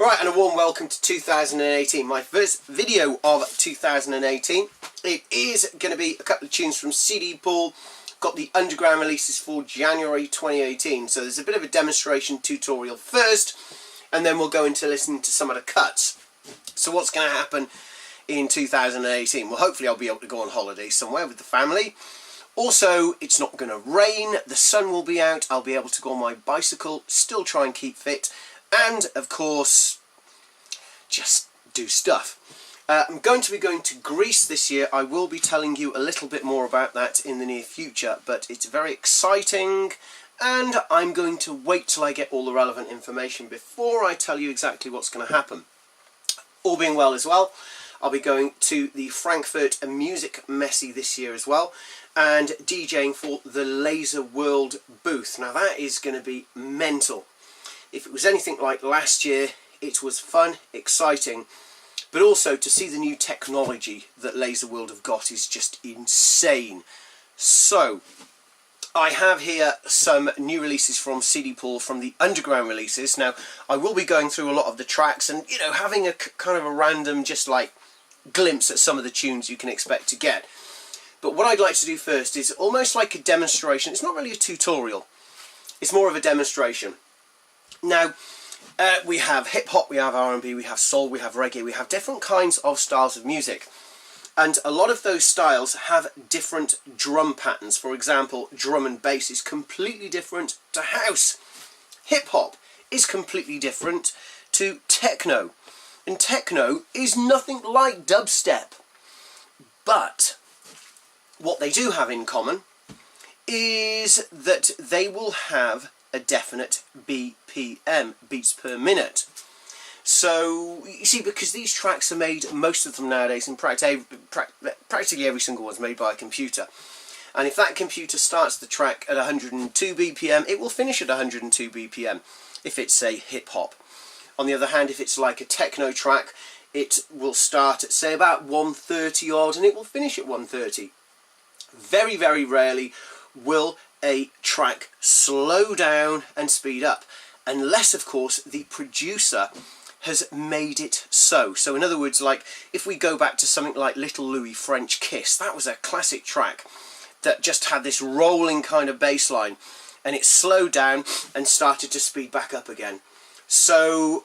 Right, and a warm welcome to 2018, my first video of 2018. It is going to be a couple of tunes from CD Pool. Got the underground releases for January 2018, so there's a bit of a demonstration tutorial first, and then we'll go into listening to some of the cuts. So what's going to happen in 2018? Well, hopefully I'll be able to go on holiday somewhere with the family. Also, it's not going to rain, the sun will be out, I'll be able to go on my bicycle, still try and keep fit, and of course just do stuff. I'm going to be going to Greece this year. I will be telling you a little bit more about that in the near future, but it's very exciting, and I'm going to wait till I get all the relevant information before I tell you exactly what's going to happen. All being well as well, I'll be going to the Frankfurt Music Messe this year as well, and DJing for the Laser World booth. Now that is going to be mental. If it was anything like last year, it was fun, exciting, but also to see the new technology that Laser World have got is just insane. So, I have here some new releases from CD Pool, from the underground releases. Now, I will be going through a lot of the tracks and, you know, having a kind of a random, just like, glimpse at some of the tunes you can expect to get. But what I'd like to do first is almost like a demonstration. It's not really a tutorial. It's more of a demonstration. Now, we have hip-hop, we have R&B, we have soul, we have reggae, we have different kinds of styles of music. And a lot of those styles have different drum patterns. For example, drum and bass is completely different to house. Hip-hop is completely different to techno. And techno is nothing like dubstep. But what they do have in common is that they will have a definite BPM, beats per minute. So, you see, because these tracks are made, most of them nowadays, and practically every single one's made by a computer. And if that computer starts the track at 102 BPM, it will finish at 102 BPM if it's, say, hip-hop. On the other hand, if it's like a techno track, it will start at, say, about 130 odd, and it will finish at 130. Very, very rarely will a track slow down and speed up, unless of course the producer has made it so. So in other words, like if we go back to something like Little Louis French Kiss, that was a classic track that just had this rolling kind of bass line, and it slowed down and started to speed back up again. So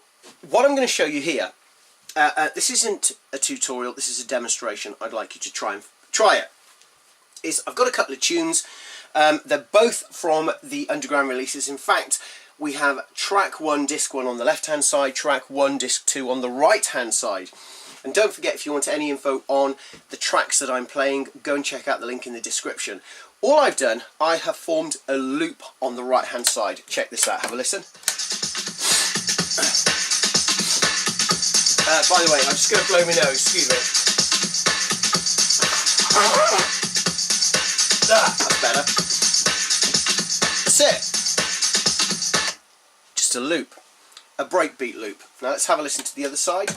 what I'm going to show you here, this isn't a tutorial, this is a demonstration. I'd like you to try it. I've got a couple of tunes. They're both from the underground releases. In fact, we have track 1, disc 1 on the left hand side, track 1, disc 2 on the right hand side. And don't forget, if you want any info on the tracks that I'm playing, go and check out the link in the description. All I've done, I have formed a loop on the right hand side. Check this out, have a listen. By the way, I'm just going to blow my nose, excuse me. That's better. That's it. Just a loop. A breakbeat loop. Now let's have a listen to the other side.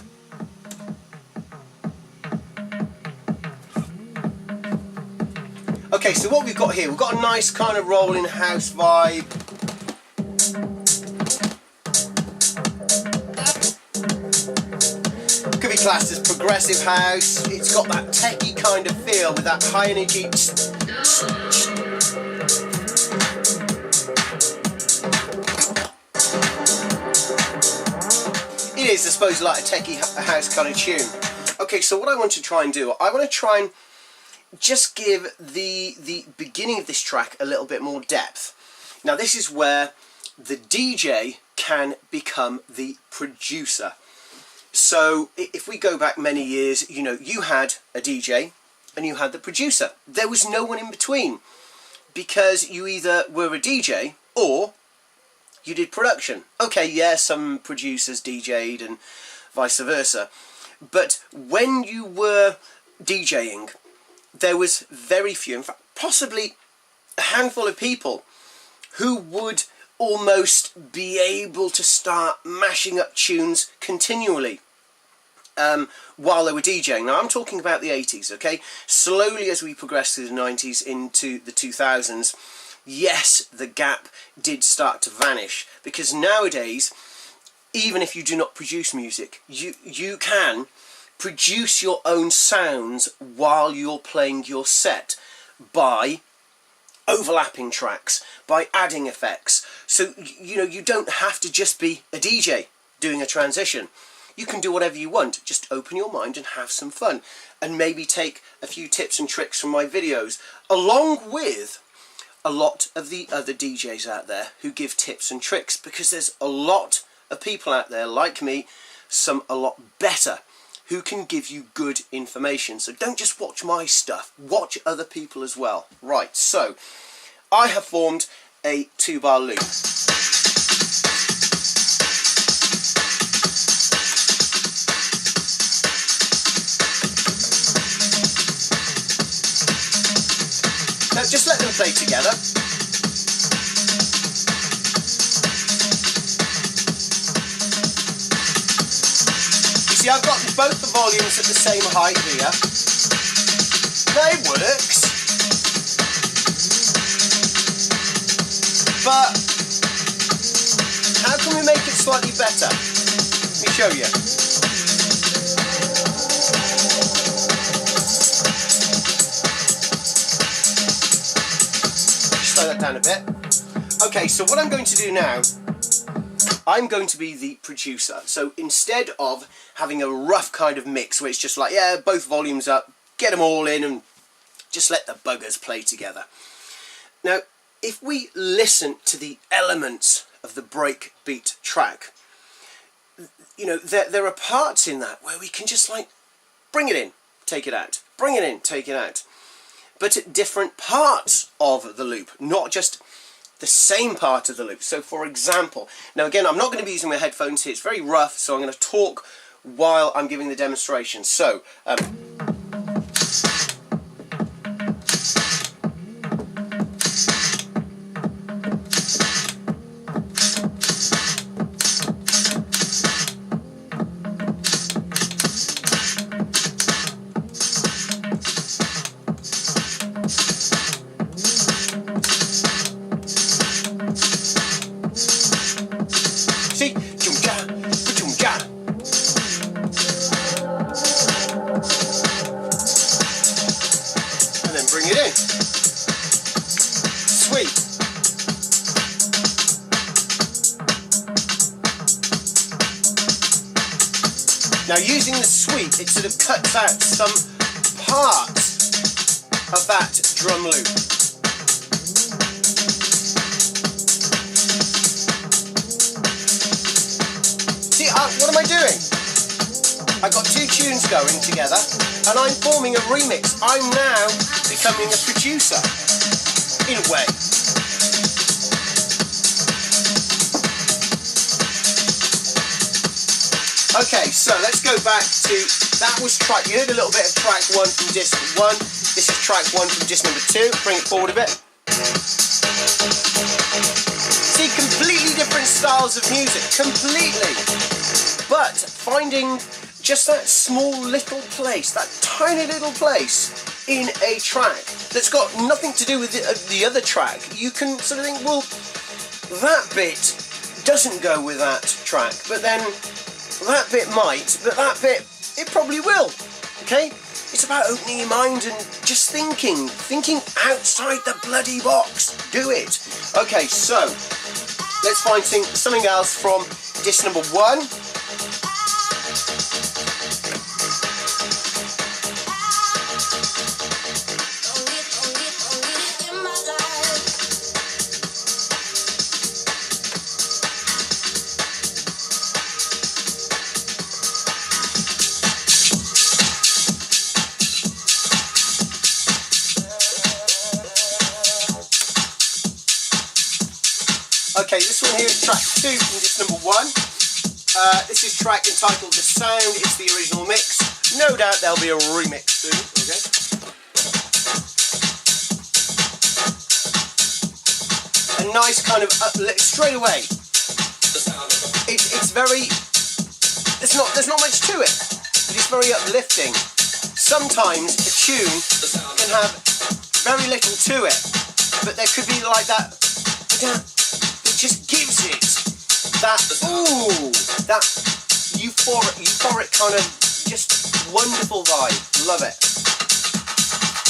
Okay, so what we've got here, we've got a nice kind of rolling house vibe. Could be classed as progressive house. It's got that techie kind of feel with that high energy. It is, I suppose, like a techie house kind of tune. Okay, so what I want to try and do, I want to try and just give the beginning of this track a little bit more depth. Now this is where the DJ can become the producer. So if we go back many years, you know, you had a DJ and you had the producer. There was no one in between, because you either were a DJ or you did production. Okay, yeah, some producers DJ'd and vice versa. But when you were DJing, there was very few, in fact, possibly a handful of people who would almost be able to start mashing up tunes continually while they were DJing. Now I'm talking about the 80s, okay? Slowly as we progressed through the 90s into the 2000s, yes, the gap did start to vanish, because nowadays even if you do not produce music, you can produce your own sounds while you're playing your set by overlapping tracks, by adding effects. So, you know, you don't have to just be a DJ doing a transition. You can do whatever you want. Just open your mind and have some fun. And maybe take a few tips and tricks from my videos, along with a lot of the other DJs out there who give tips and tricks, because there's a lot of people out there like me, some a lot better, who can give you good information. So don't just watch my stuff, watch other people as well. Right, so I have formed a 2-bar loop. Now just let them play together. You see, I've got both the volumes at the same height here. That works. But how can we make it slightly better? Let me show you. Slow that down a bit. Okay, so what I'm going to do now, I'm going to be the producer. So instead of having a rough kind of mix where it's just like, yeah, both volumes up, get them all in and just let the buggers play together. Now, if we listen to the elements of the breakbeat track, you know, there are parts in that where we can just like bring it in, take it out, bring it in, take it out. But at different parts of the loop, not just the same part of the loop. So for example, now again, I'm not going to be using my headphones here, it's very rough, so I'm going to talk while I'm giving the demonstration. So, see, and then bring it in. Sweet. Now using the sweep, it sort of cuts out some parts of that drum loop. See, what am I doing? I've got two tunes going together and I'm forming a remix. I'm now becoming a producer, in a way. Okay, so let's go back to, that was track, you heard a little bit of track 1 from disc 1, this is track 1 from disc number 2, bring it forward a bit. See, completely different styles of music, completely. But finding just that small little place, that tiny little place in a track that's got nothing to do with the other track, you can sort of think, well, that bit doesn't go with that track, but then that bit might, but that bit, it probably will, okay? It's about opening your mind and just thinking outside the bloody box. Do it. Okay, so let's find something else from disc number 1. Okay, this one here is track 2 from disc number 1. This is track entitled The Sound. It's the original mix. No doubt there'll be a remix soon, okay? A nice kind of uplift straight away. It's very, there's not much to it, but it's very uplifting. Sometimes a tune can have very little to it, but there could be like that, it just gives it that euphoric kind of just wonderful vibe. Love it.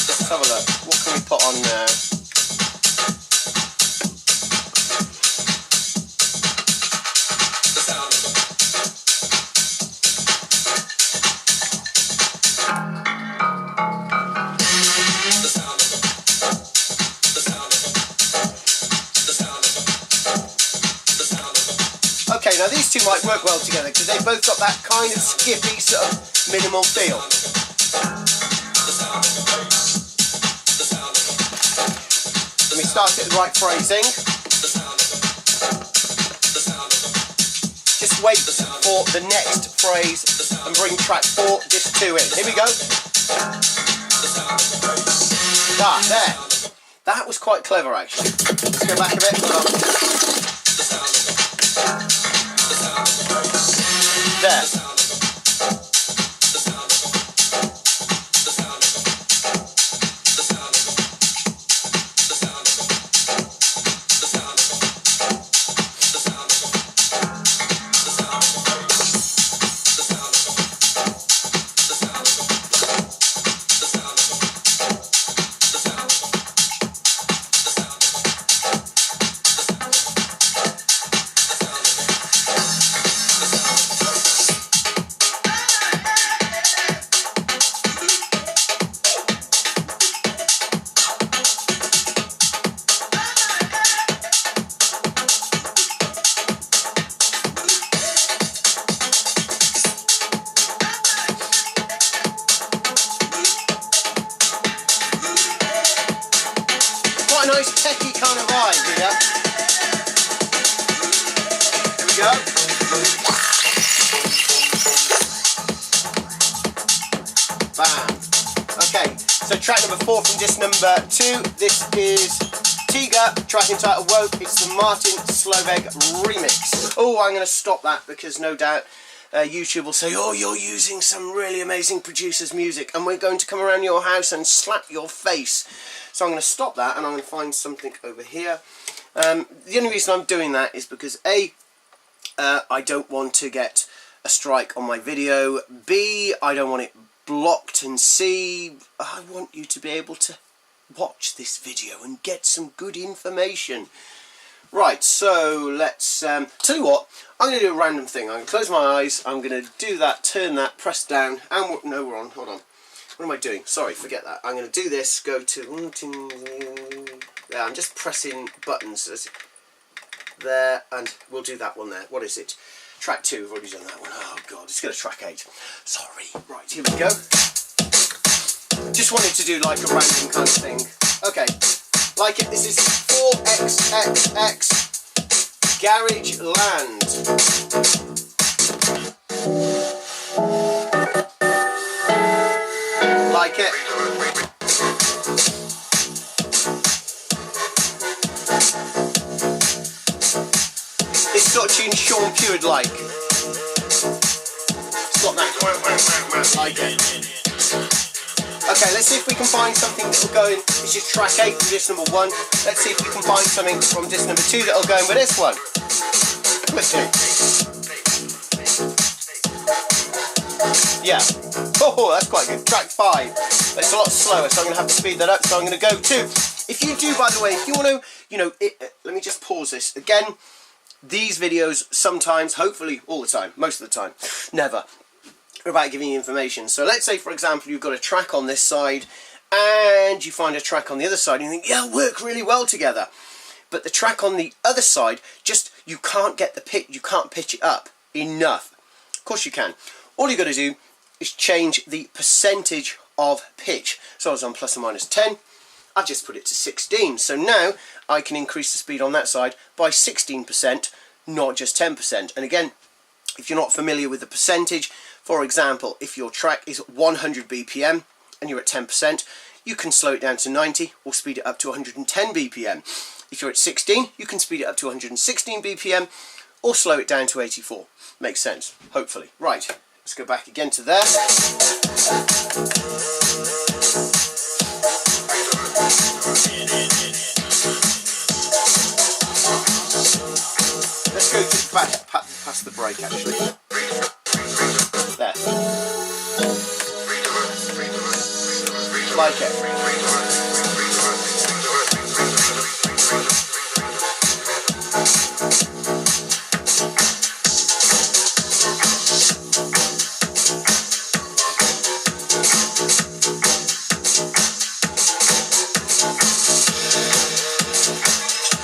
Let's have a look. What can we put on there? Okay, now these two might work well together because they've both got that kind of skippy sort of minimal feel. Let me start it with the right phrasing. Just wait for the next phrase and bring track 4, disc 2 in. Here we go. Ah, there. That was quite clever actually. Let's go back a bit. Hold on. There. Nice techie kind of vibe here. Here we go. Bam. Okay, so track number 4 from disc number 2. This is Tiga, track entitled Woke. It's the Martin Sloveg remix. Oh, I'm going to stop that because no doubt YouTube will say, oh, you're using some really amazing producer's music and we're going to come around your house and slap your face. So I'm going to stop that and I'm going to find something over here. The only reason I'm doing that is because A, I don't want to get a strike on my video. B, I don't want it blocked. And C, I want you to be able to watch this video and get some good information. Right, so let's tell you what, I'm going to do a random thing. I'm going to close my eyes, I'm going to do that, turn that, press down, and no, we're on, hold on. What am I doing? Sorry, forget that. I'm going to do this, go to, yeah, I'm just pressing buttons there, and we'll do that one there. What is it? Track 2, we've already done that one. Oh God, let's go to track 8. Sorry. Right, here we go. Just wanted to do like a random kind of thing. Okay, like it, this is 4XXX Garage Land. Like it. This sort of tune Sean Pugh would like. It's got that like it. Okay, let's see if we can find something that will go in. This is track 8 from disc number 1. Let's see if we can find something from disc number 2 that will go in with this one. Let's see. Yeah. Oh, that's quite good. Track 5. It's a lot slower, so I'm going to have to speed that up. So I'm going to go to. If you do, by the way, if you want to, let me just pause this again. These videos sometimes, hopefully all the time, most of the time, never, are about giving you information. So let's say, for example, you've got a track on this side and you find a track on the other side and you think, yeah, work really well together. But the track on the other side, just, you can't get the pitch, you can't pitch it up enough. Of course you can. All you've got to do is change the percentage of pitch. So I was on plus or minus 10. I've just put it to 16. So now I can increase the speed on that side by 16%, not just 10%. And again, if you're not familiar with the percentage, for example, if your track is 100 BPM and you're at 10%, you can slow it down to 90 or speed it up to 110 BPM. If you're at 16, you can speed it up to 116 BPM or slow it down to 84. Makes sense, hopefully. Right, let's go back again to there. Let's go to track past the break actually. There. Like it.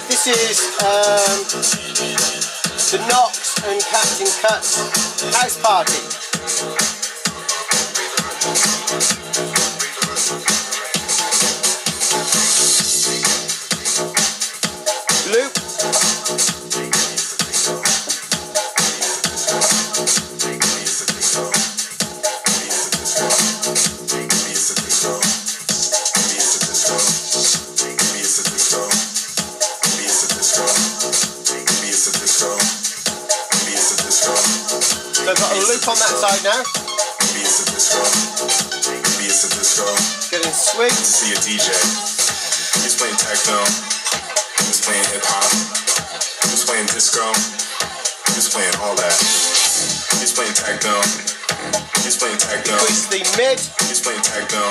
This is the Knox and Captain Cut's house party. Loop. So I've got a loop on that side now. Getting swing. See a DJ. He's playing techno. He's playing hip hop. He's playing disco. He's playing all that. He's playing techno. He's playing techno. Increase the mid. He's playing techno.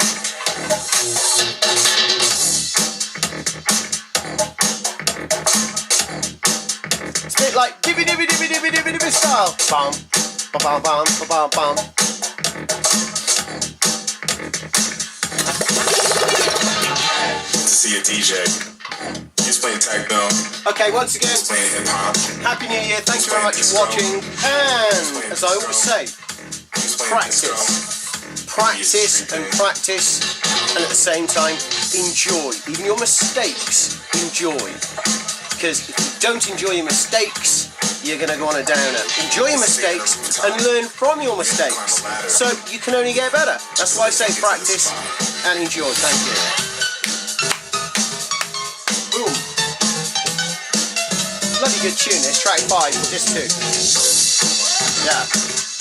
It's a bit like dibby dibby dibby dibby dibby dibby style. Bum, bum, bum, bum, bum, bum. To see a DJ. He's playing techno. Okay, once again, He's playing hip hop. Happy New Year. Thank you very much for watching. And as I always say, He's playing practice. Practice and practice. And at the same time, enjoy. Even your mistakes, enjoy. Because if you don't enjoy your mistakes, you're going to go on a downer. Enjoy your mistakes and learn from your mistakes. So you can only get better. That's why I say practice and enjoy. Thank you. Boom. Bloody good tune. It's track 5, disc 2. Yeah.